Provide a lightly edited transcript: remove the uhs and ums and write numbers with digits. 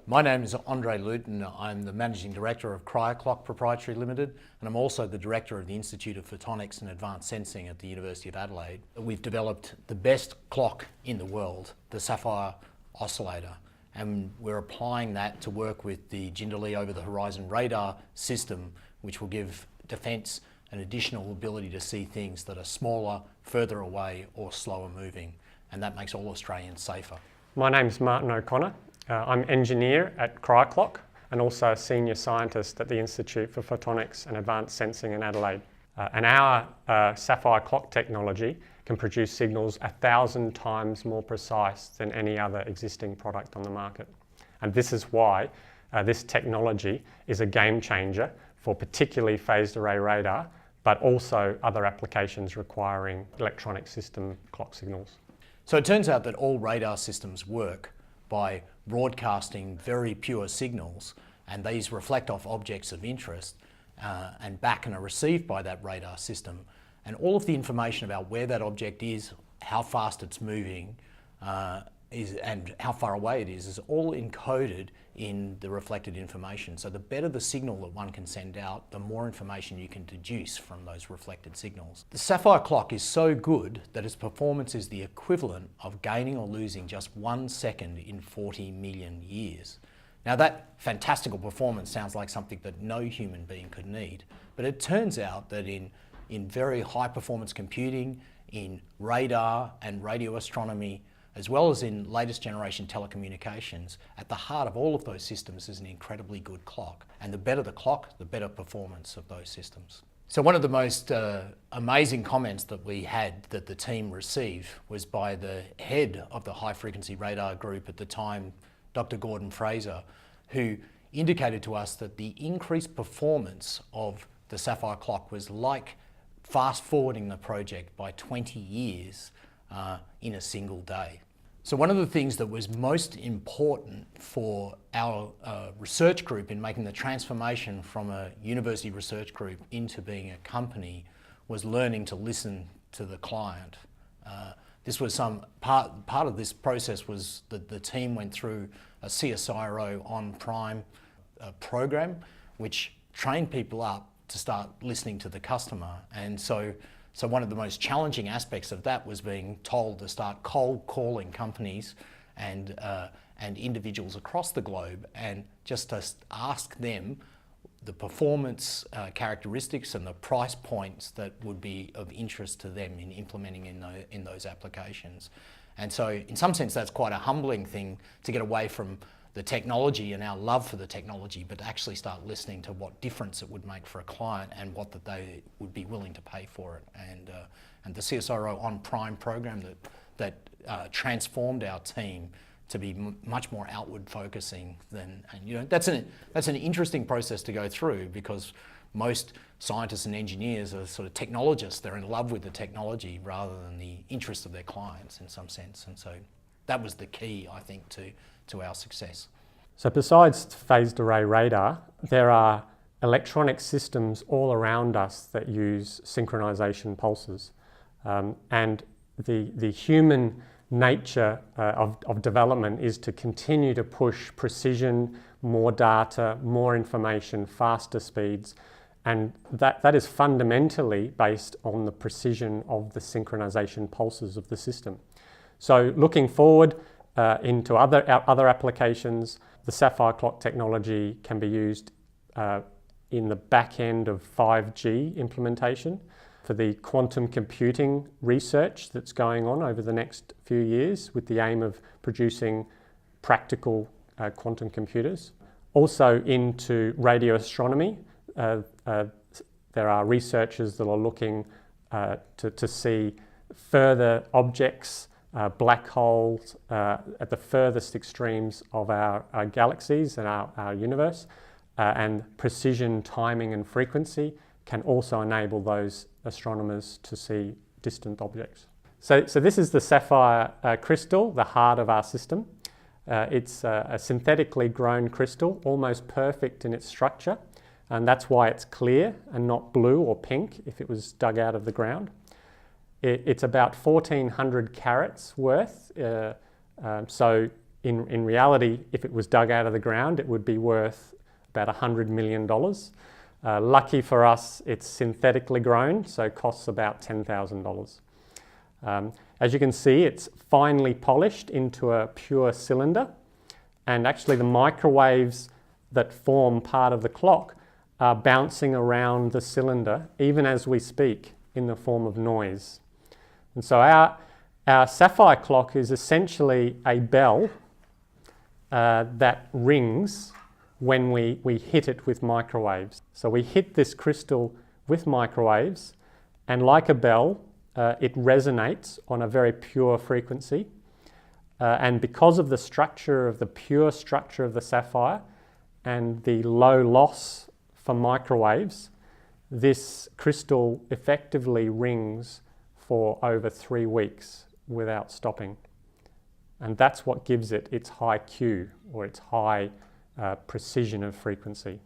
My name is Andre Luton. I'm the Managing Director of CryoClock Pty Limited, and I'm also the Director of the Institute of Photonics and Advanced Sensing at the University of Adelaide. We've developed the best clock in the world, the Sapphire oscillator, and we're applying that to work with the Jindalee over-the-horizon radar system, which will give defence an additional ability to see things that are smaller, further away or slower moving, and that makes all Australians safer. My name's Martin O'Connor. I'm engineer at CryoClock and also a senior scientist at the Institute for Photonics and Advanced Sensing in Adelaide. And our Sapphire clock technology can produce signals 1,000 times more precise than any other existing product on the market. And this is why this technology is a game changer for particularly phased array radar, but also other applications requiring electronic system clock signals. So it turns out that all radar systems work by broadcasting very pure signals, and these reflect off objects of interest and back and are received by that radar system. And all of the information about where that object is, how fast it's moving, and how far away it is all encoded in the reflected information. So the better the signal that one can send out, the more information you can deduce from those reflected signals. The Sapphire clock is so good that its performance is the equivalent of gaining or losing just 1 second in 40 million years. Now that fantastical performance sounds like something that no human being could need, but it turns out that in very high performance computing, in radar and radio astronomy, as well as in latest generation telecommunications, at the heart of all of those systems is an incredibly good clock. And the better the clock, the better performance of those systems. So one of the most amazing comments that we had that the team received was by the head of the high frequency radar group at the time, Dr. Gordon Fraser, who indicated to us that the increased performance of the Sapphire clock was like fast forwarding the project by 20 years in a single day. So one of the things that was most important for our research group in making the transformation from a university research group into being a company was learning to listen to the client. This was part of this process was that the team went through a CSIRO on Prime program, which trained people up to start listening to the customer. And so one of the most challenging aspects of that was being told to start cold calling companies and individuals across the globe and just to ask them the performance characteristics and the price points that would be of interest to them in implementing in those applications. And so in some sense that's quite a humbling thing to get away from the technology and our love for the technology, but actually start listening to what difference it would make for a client and what that they would be willing to pay for it. And the CSIRO on Prime program that transformed our team to be much more outward focusing than, and you know, that's an interesting process to go through because most scientists and engineers are sort of technologists. They're in love with the technology rather than the interest of their clients in some sense. And so that was the key, I think, to our success. So besides phased array radar, there are electronic systems all around us that use synchronization pulses. And the human nature of development is to continue to push precision, more data, more information, faster speeds. And that is fundamentally based on the precision of the synchronization pulses of the system. So looking forward into other applications, the Sapphire clock technology can be used in the back end of 5G implementation for the quantum computing research that's going on over the next few years with the aim of producing practical quantum computers. Also into radio astronomy, there are researchers that are looking to see further objects, black holes at the furthest extremes of our galaxies and our universe, and precision timing and frequency can also enable those astronomers to see distant objects. So this is the sapphire crystal, the heart of our system. It's a synthetically grown crystal, almost perfect in its structure, and that's why it's clear and not blue or pink if it was dug out of the ground. It's about 1,400 carats worth, so in reality, if it was dug out of the ground, it would be worth about $100 million. Lucky for us, it's synthetically grown, so it costs about $10,000. As you can see, it's finely polished into a pure cylinder, and actually the microwaves that form part of the clock are bouncing around the cylinder even as we speak in the form of noise. And so our sapphire clock is essentially a bell that rings when we hit it with microwaves. So we hit this crystal with microwaves, and like a bell, it resonates on a very pure frequency. And because of the pure structure of the sapphire and the low loss for microwaves, this crystal effectively rings for over 3 weeks without stopping. And that's what gives it its high Q, or its high precision of frequency.